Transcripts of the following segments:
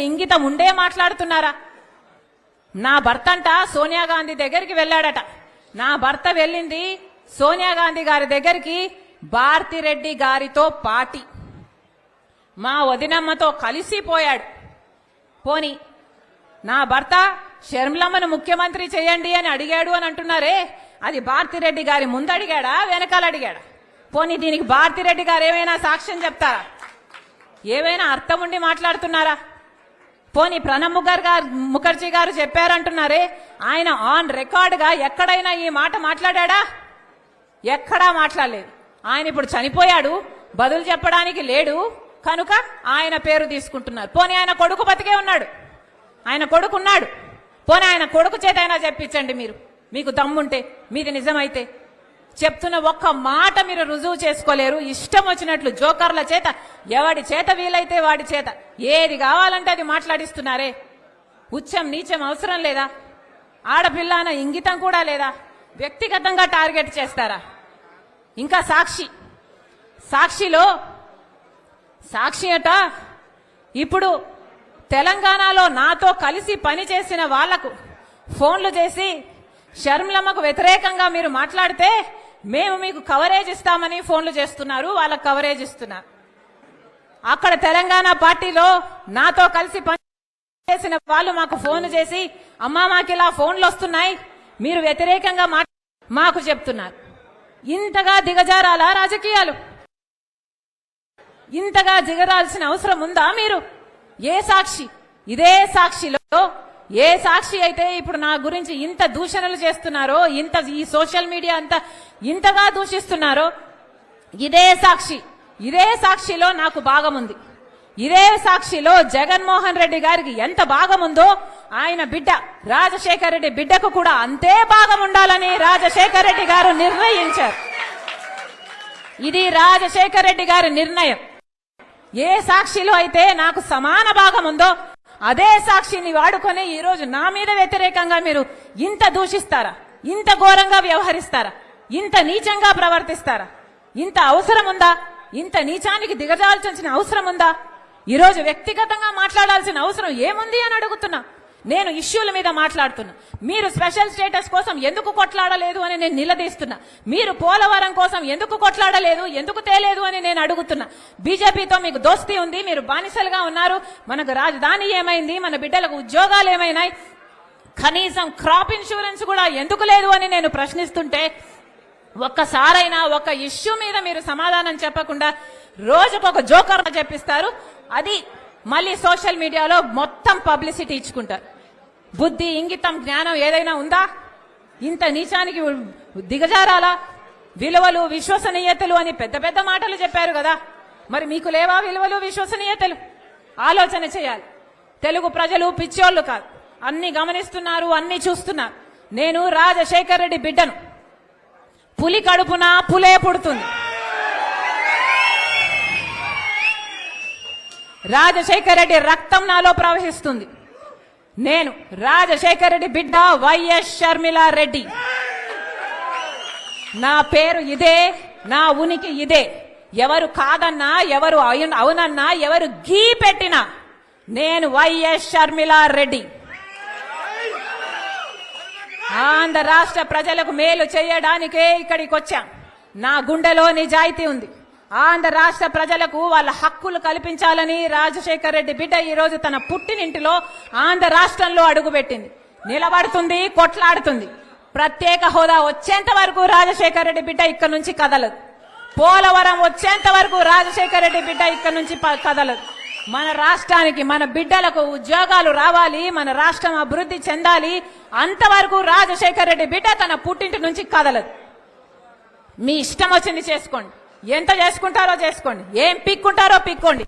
ఇంగితం ఉండే మాట్లాడుతున్నారా? నా భర్త అంట సోనియా గాంధీ దగ్గరికి వెళ్ళాడట. నా భర్త వెళ్ళింది సోనియా గాంధీ గారి దగ్గరికి భారతిరెడ్డి గారితో పాటి మా వదినమ్మతో కలిసిపోయాడు. పోని నా భర్త షర్మిలమ్మను ముఖ్యమంత్రి చేయండి అని అడిగాడు అని అంటున్నారే, అది భారతిరెడ్డి గారి ముందు అడిగాడా వెనకాల అడిగాడా? పోని దీనికి భారతిరెడ్డి గారు ఏమైనా సాక్ష్యం చెప్తారా? ఏమైనా అర్థం ఉండి మాట్లాడుతున్నారా? పోని ప్రణబ్ ముఖర్జీ గారు చెప్పారంటున్నారే, ఆయన ఆన్ రికార్డ్ గా ఎక్కడైనా ఈ మాట మాట్లాడా? ఎక్కడా మాట్లాడలేదు. ఆయన ఇప్పుడు చనిపోయాడు, బదులు చెప్పడానికి లేడు కనుక ఆయన పేరు తీసుకుంటున్నారు. పోనీ ఆయన కొడుకు బతికే ఉన్నాడు, ఆయన కొడుకు ఉన్నాడు. పోనీ ఆయన కొడుకు చేత అయినా చెప్పించండి మీరు, మీకు దమ్ముంటే, మీది నిజమైతే. చెప్తున్న ఒక్క మాట మీరు రుజువు చేసుకోలేరు. ఇష్టం వచ్చినట్లు జోకర్ల చేత, ఎవడి చేత వీలైతే వాడి చేత ఏది కావాలంటే అది మాట్లాడిస్తున్నారే. ఉచ్చం నీచం అవసరం లేదా? ఆడపిల్ల అన్న ఇంగితం కూడా లేదా? వ్యక్తిగతంగా టార్గెట్ చేస్తారా? ఇంకా సాక్షి అట ఇప్పుడు తెలంగాణలో నాతో కలిసి పనిచేసిన వాళ్లకు ఫోన్లు చేసి షర్మిలమ్మకు వ్యతిరేకంగా మీరు మాట్లాడితే మేము మీకు కవరేజ్ ఇస్తామని ఫోన్లు చేస్తున్నారు, వాళ్ళకు కవరేజ్ ఇస్తున్నారు. అక్కడ తెలంగాణ పార్టీలో నాతో కలిసి పనిచేసిన వాళ్ళు మాకు ఫోన్లు చేసి, అమ్మా మాకు ఇలా ఫోన్లు వస్తున్నాయి, మీరు వ్యతిరేకంగా మాకు చెప్తున్నారు. ఇంతగా దిగజారాలా రాజకీయాలు? ఇంతగా దిగరాల్సిన అవసరం ఉందా మీరు? ఏ సాక్షి? ఇదే సాక్షిలో ఏ సాక్షి అయితే ఇప్పుడు నా గురించి ఇంత దూషణలు చేస్తున్నారో, ఇంత ఈ సోషల్ మీడియా అంతా ఇంతగా దూషిస్తున్నారో, ఇదే సాక్షిలో నాకు భాగం ఉంది. ఇదే సాక్షిలో జగన్మోహన్ రెడ్డి గారికి ఎంత భాగం ఉందో ఆయన బిడ్డ రాజశేఖర్ రెడ్డి బిడ్డకు కూడా అంతే భాగం ఉండాలని రాజశేఖర్ రెడ్డి గారు నిర్ణయించారు. ఇది రాజశేఖర్ రెడ్డి గారి నిర్ణయం. ఏ సాక్షిలో అయితే నాకు సమాన భాగం ఉందో అదే సాక్షిని వాడుకొని ఈ రోజు నా మీద వ్యతిరేకంగా మీరు ఇంత దూషిస్తారా? ఇంత ఘోరంగా వ్యవహరిస్తారా? ఇంత నీచంగా ప్రవర్తిస్తారా? ఇంత అవసరం ఉందా? ఇంత నీచానికి దిగజాల్చాల్సిన అవసరం ఉందా? ఈరోజు వ్యక్తిగతంగా మాట్లాడాల్సిన అవసరం ఏముంది అని అడుగుతున్నా. నేను ఇష్యూల మీద మాట్లాడుతున్నా. మీరు స్పెషల్ స్టేటస్ కోసం ఎందుకు కొట్లాడలేదు అని నేను నిలదీస్తున్నా. మీరు పోలవరం కోసం ఎందుకు కొట్లాడలేదు, ఎందుకు తేలేదు అని నేను అడుగుతున్నా. బీజేపీతో మీకు దోస్తీ ఉంది, మీరు బానిసలుగా ఉన్నారు. మనకు రాజధాని ఏమైంది, మన బిడ్డలకు ఉద్యోగాలు ఏమైనాయి, కనీసం క్రాప్ ఇన్సూరెన్స్ కూడా ఎందుకు లేదు అని నేను ప్రశ్నిస్తుంటే ఒక్కసారైనా ఒక ఇష్యూ మీద మీరు సమాధానం చెప్పకుండా రోజుకొక జోకర్ చెప్పిస్తారు. అది మళ్ళీ సోషల్ మీడియాలో మొత్తం పబ్లిసిటీ ఇచ్చుకుంటారు. బుద్ధి, ఇంగితం, జ్ఞానం ఏదైనా ఉందా? ఇంత నీచానికి దిగజారాలా? విలువలు, విశ్వసనీయతలు అని పెద్ద పెద్ద మాటలు చెప్పారు కదా, మరి మీకు లేవా విలువలు, విశ్వసనీయతలు? ఆలోచన చేయాలి. తెలుగు ప్రజలు పిచ్చోళ్లు కాదు, అన్ని గమనిస్తున్నారు, అన్ని చూస్తున్నారు. నేను రాజశేఖర్ రెడ్డి బిడ్డను. పులి కడుపున పులే పుడుతుంది. రాజశేఖర్ రెడ్డి రక్తం నాలో ప్రవహిస్తుంది. నేను రాజశేఖర్ రెడ్డి బిడ్డ వైఎస్ షర్మిలా రెడ్డి. నా పేరు ఇదే, నా ఉనికి ఇదే. ఎవరు కాదన్నా, ఎవరు అవునన్నా, ఎవరు గీ పెట్టినా నేను వైఎస్ షర్మిలా రెడ్డి. ఆంధ్ర రాష్ట్ర ప్రజలకు మేలు చేయడానికే ఇక్కడికి వచ్చాం. నా గుండెలో నిజాయితీ ఉంది. ఆంధ్ర రాష్ట్ర ప్రజలకు వాళ్ళ హక్కులు కల్పించాలని రాజశేఖర్ రెడ్డి బిడ్డ ఈ రోజు తన పుట్టినింటిలో ఆంధ్ర రాష్ట్రంలో అడుగుపెట్టింది. నిలబడుతుంది, కొట్లాడుతుంది. ప్రత్యేక హోదా వచ్చేంత వరకు రాజశేఖర్ రెడ్డి బిడ్డ ఇక్కడ నుంచి కదలదు. పోలవరం వచ్చేంత వరకు రాజశేఖర్ రెడ్డి బిడ్డ ఇక్కడ నుంచి కదలదు. మన రాష్ట్రానికి, మన బిడ్డలకు ఉద్యోగాలు రావాలి, మన రాష్ట్రం అభివృద్ధి చెందాలి, అంతవరకు రాజశేఖర్ రెడ్డి బిడ్డ తన పుట్టింటి నుంచి కదలదు. మీ ఇష్టం వచ్చింది చేసుకోండి, ఎంత చేసుకుంటారో చేసుకోండి, ఏం పిక్కుంటారో పిక్కోండి.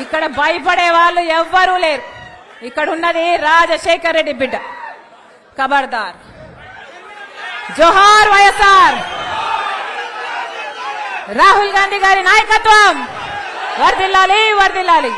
ఇక్కడ భయపడే వాళ్ళు ఎవ్వరూ లేరు. ఇక్కడ ఉన్నది రాజశేఖర్ రెడ్డి బిడ్డ. ఖబర్దార్. జోహార్ వైఎస్ఆర్. రాహుల్ గాంధీ గారి నాయకత్వం వర్ధిల్లాలి, వర్ధిల్లాలి.